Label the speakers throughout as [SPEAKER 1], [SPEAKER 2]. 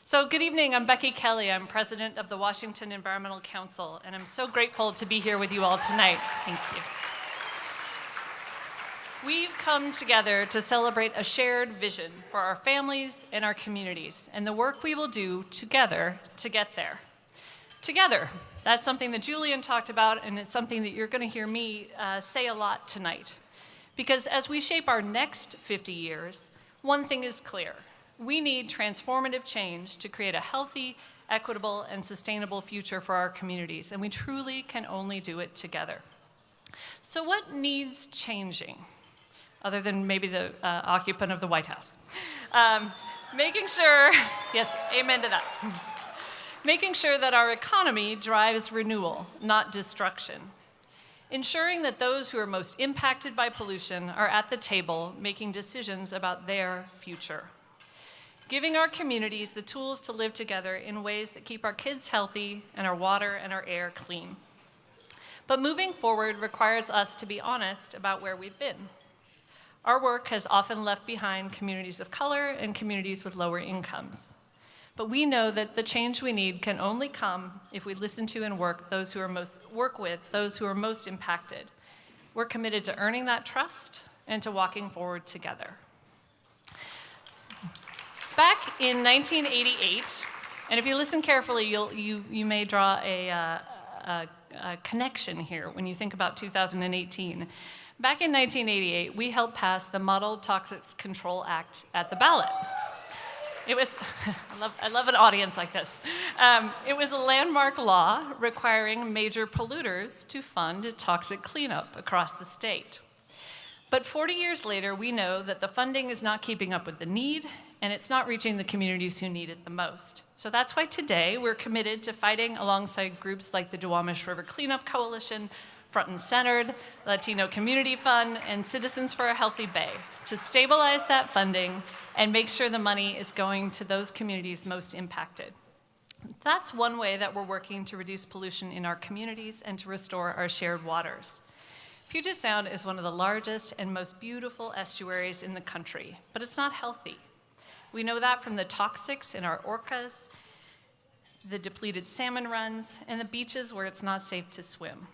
[SPEAKER 1] So good evening, I'm Becky Kelley. I'm president of the Washington Environmental Council, and I'm so grateful to be here with you all tonight. Thank you. We've come together to celebrate a shared vision for our families and our communities, and the work we will do together to get there. Together, that's something that Julian talked about, and it's something that you're going to hear me say a lot tonight. Because as we shape our next 50 years, one thing is clear. We need transformative change to create a healthy, equitable, and sustainable future for our communities, and we truly can only do it together. So what needs changing, other than maybe the occupant of the White House? Making sure, yes, amen to that. Making sure that our economy drives renewal, not destruction. Ensuring that those who are most impacted by pollution are at the table making decisions about their future. Giving our communities the tools to live together in ways that keep our kids healthy and our water and our air clean. But moving forward requires us to be honest about where we've been. Our work has often left behind communities of color and communities with lower incomes. But we know that the change we need can only come if we listen to and work with those who are most impacted. We're committed to earning that trust and to walking forward together. Back in 1988, and if you listen carefully, you may draw a connection here when you think about 2018. Back in 1988, we helped pass the Model Toxics Control Act at the ballot. It was, I love an audience like this. It was a landmark law requiring major polluters to fund toxic cleanup across the state. But 40 years later, we know that the funding is not keeping up with the need, and it's not reaching the communities who need it the most. So that's why today we're committed to fighting alongside groups like the Duwamish River Cleanup Coalition, Front and Centered, Latino Community Fund, and Citizens for a Healthy Bay to stabilize that funding and make sure the money is going to those communities most impacted. That's one way that we're working to reduce pollution in our communities and to restore our shared waters. Puget Sound is one of the largest and most beautiful estuaries in the country, but it's not healthy. We know that from the toxics in our orcas, the depleted salmon runs, and the beaches where it's not safe to swim.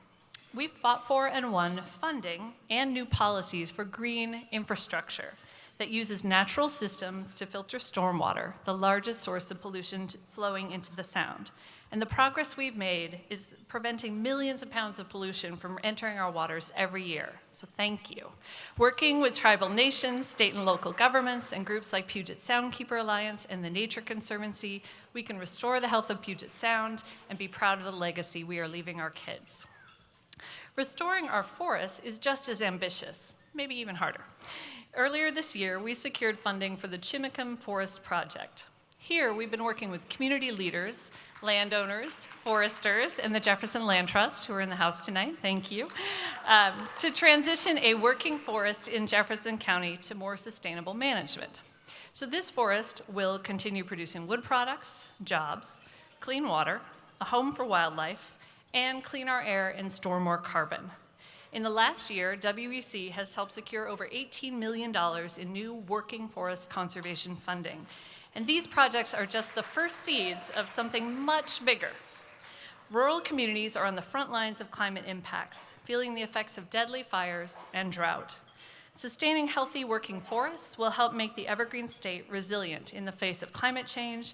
[SPEAKER 1] We've fought for and won funding and new policies for green infrastructure that uses natural systems to filter stormwater, the largest source of pollution flowing into the Sound. And the progress we've made is preventing millions of pounds of pollution from entering our waters every year. So thank you. Working with tribal nations, state and local governments, and groups like Puget Soundkeeper Alliance and the Nature Conservancy, we can restore the health of Puget Sound and be proud of the legacy we are leaving our kids. Restoring our forests is just as ambitious, maybe even harder. Earlier this year, we secured funding for the Chimacum Forest Project. Here, we've been working with community leaders, landowners, foresters, and the Jefferson Land Trust, who are in the house tonight, thank you, to transition a working forest in Jefferson County to more sustainable management. So this forest will continue producing wood products, jobs, clean water, a home for wildlife, and clean our air and store more carbon. In the last year, WEC has helped secure over $18 million in new working forest conservation funding. And these projects are just the first seeds of something much bigger. Rural communities are on the front lines of climate impacts, feeling the effects of deadly fires and drought. Sustaining healthy working forests will help make the evergreen state resilient in the face of climate change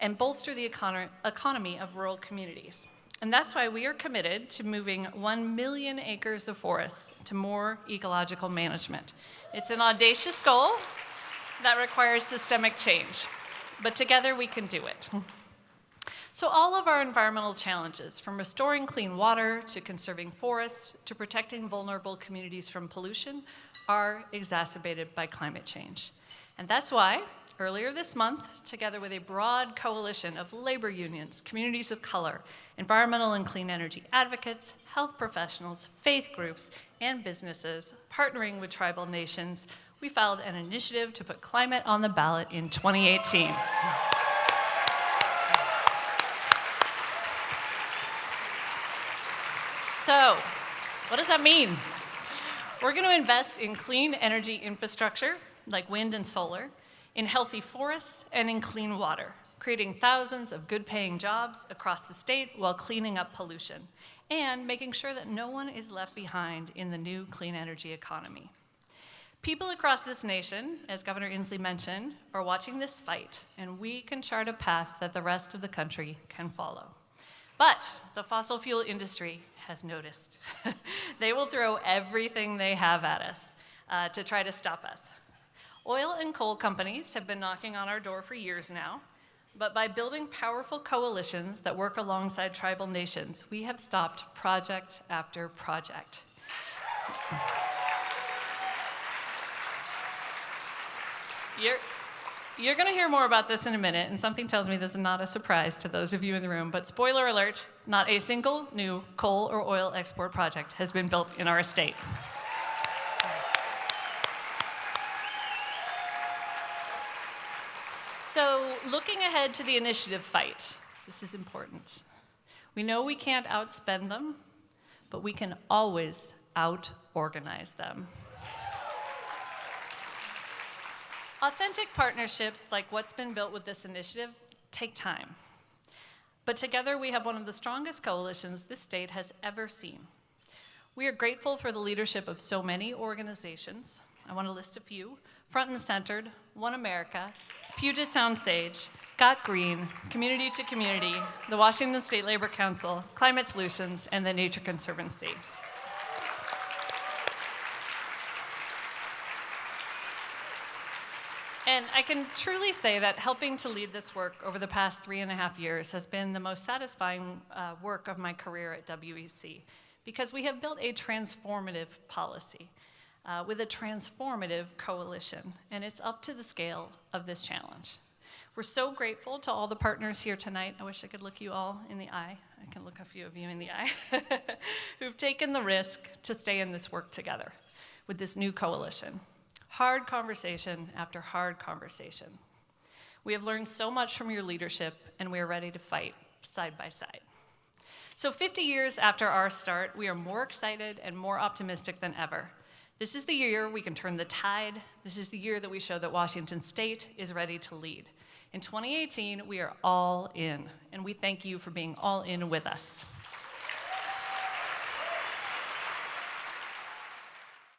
[SPEAKER 1] and bolster the economy of rural communities. And that's why we are committed to moving 1 million acres of forests to more ecological management. It's an audacious goal that requires systemic change, but together we can do it. So all of our environmental challenges, from restoring clean water to conserving forests to protecting vulnerable communities from pollution, are exacerbated by climate change. And that's why, earlier this month, together with a broad coalition of labor unions, communities of color, environmental and clean energy advocates, health professionals, faith groups, and businesses, partnering with tribal nations, we filed an initiative to put climate on the ballot in 2018. So, what does that mean? We're going to invest in clean energy infrastructure, like wind and solar, in healthy forests, and in clean water, creating thousands of good-paying jobs across the state while cleaning up pollution, and making sure that no one is left behind in the new clean energy economy. People across this nation, as Governor Inslee mentioned, are watching this fight, and we can chart a path that the rest of the country can follow. But the fossil fuel industry has noticed. They will throw everything they have at us to try to stop us. Oil and coal companies have been knocking on our door for years now, but by building powerful coalitions that work alongside tribal nations, we have stopped project after project. You're going to hear more about this in a minute, and something tells me this is not a surprise to those of you in the room, but spoiler alert, not a single new coal or oil export project has been built in our state. So, looking ahead to the initiative fight, this is important. We know we can't outspend them, but we can always out-organize them. Authentic partnerships like what's been built with this initiative take time. But together we have one of the strongest coalitions this state has ever seen. We are grateful for the leadership of so many organizations. I want to list a few: Front and Centered, One America, Puget Sound Sage, Got Green, Community to Community, the Washington State Labor Council, Climate Solutions, and the Nature Conservancy. And I can truly say that helping to lead this work over the past 3.5 years has been the most satisfying work of my career at WEC, because we have built a transformative policy with a transformative coalition, and it's up to the scale of this challenge. We're so grateful to all the partners here tonight. I wish I could look you all in the eye. I can look a few of you in the eye who've taken the risk to stay in this work together with this new coalition. Hard conversation after hard conversation. We have learned so much from your leadership, and we are ready to fight side by side. So 50 years after our start, we are more excited and more optimistic than ever. This is the year we can turn the tide. This is the year that we show that Washington State is ready to lead. In 2018, we are all in, and we thank you for being all in with us.